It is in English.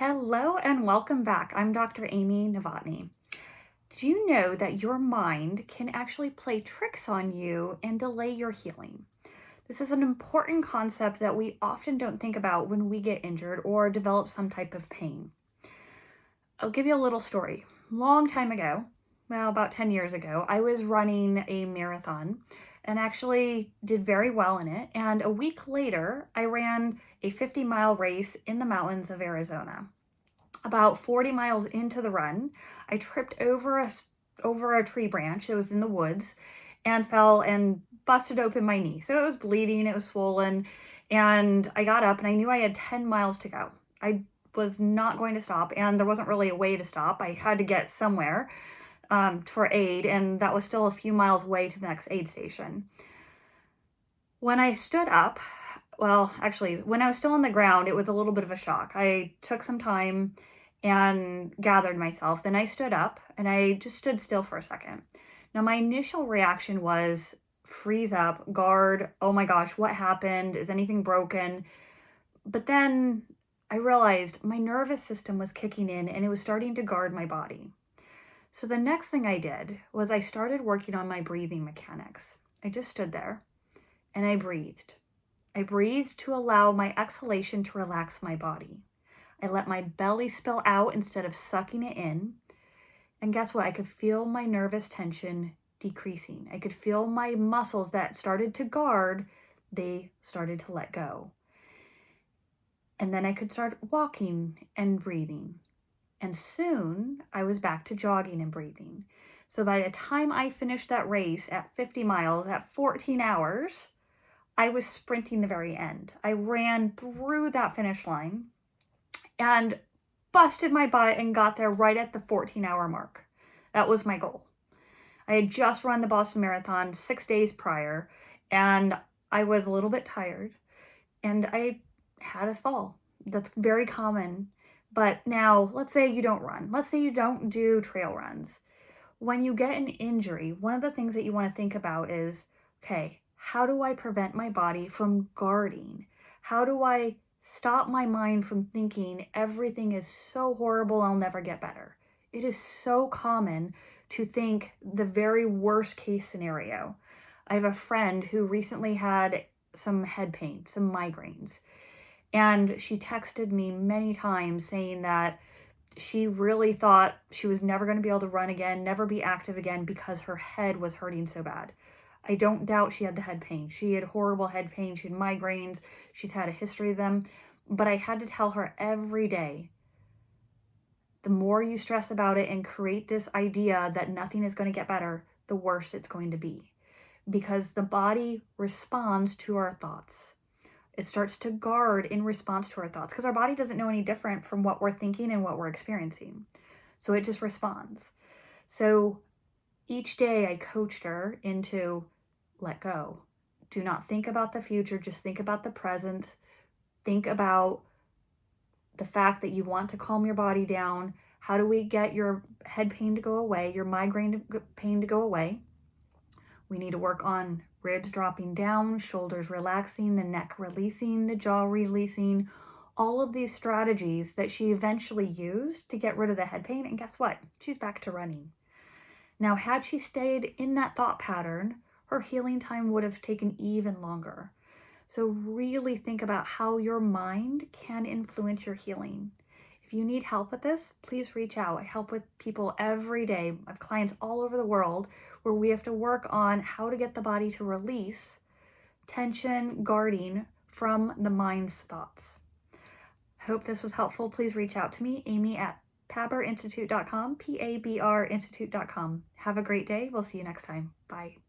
Hello and welcome back. I'm Dr. Amy Novotny. Did you know that your mind can actually play tricks on you and delay your healing? This is an important concept that we often don't think about when we get injured or develop some type of pain. I'll give you a little story. Long time ago, about 10 years ago, I was running a marathon and actually did very well in it. And a week later, I ran a 50-mile race in the mountains of Arizona. About 40 miles into the run, I tripped over a tree branch that was in the woods and fell and busted open my knee. So it was bleeding, it was swollen, and I got up and I knew I had 10 miles to go. I was not going to stop, and there wasn't really a way to stop. I had to get somewhere for aid, and that was still a few miles away to the next aid station. When I stood up, when I was still on the ground, it was a little bit of a shock. I took some time and gathered myself. Then I stood up and I just stood still for a second. Now, my initial reaction was freeze up, guard, oh my gosh, what happened? Is anything broken? But then I realized my nervous system was kicking in and it was starting to guard my body. So the next thing I did was I started working on my breathing mechanics. I just stood there and I breathed. I breathed to allow my exhalation to relax my body. I let my belly spill out instead of sucking it in. And guess what? I could feel my nervous tension decreasing. I could feel my muscles that started to guard, they started to let go. And then I could start walking and breathing. And soon I was back to jogging and breathing. So by the time I finished that race at 50 miles at 14 hours, I was sprinting the very end. I ran through that finish line and busted my butt and got there right at the 14-hour mark. That was my goal. I had just run the Boston Marathon 6 days prior, and I was a little bit tired, and I had a fall. That's very common. But now, let's say you don't run. Let's say you don't do trail runs. When you get an injury, one of the things that you want to think about is, okay, how do I prevent my body from guarding? How do I stop my mind from thinking everything is so horrible, I'll never get better? It is so common to think the very worst case scenario. I have a friend who recently had some head pain, some migraines. And she texted me many times saying that she really thought she was never going to be able to run again, never be active again because her head was hurting so bad. I don't doubt she had the head pain. She had horrible head pain. She had migraines. She's had a history of them. But I had to tell her every day, the more you stress about it and create this idea that nothing is going to get better, the worse it's going to be. Because the body responds to our thoughts. It starts to guard in response to our thoughts because our body doesn't know any different from what we're thinking and what we're experiencing. So it just responds. So each day I coached her into let go. Do not think about the future. Just think about the present. Think about the fact that you want to calm your body down. How do we get your head pain to go away, your migraine pain to go away? We need to work on ribs dropping down, shoulders relaxing, the neck releasing, the jaw releasing, all of these strategies that she eventually used to get rid of the head pain. And guess what? She's back to running. Now, had she stayed in that thought pattern, her healing time would have taken even longer. So really think about how your mind can influence your healing. If you need help with this, please reach out. I help with people every day. I have clients all over the world where we have to work on how to get the body to release tension, guarding from the mind's thoughts. Hope this was helpful. Please reach out to me, Amy at paberinstitute.com, PABR institute.com. Have a great day. We'll see you next time. Bye.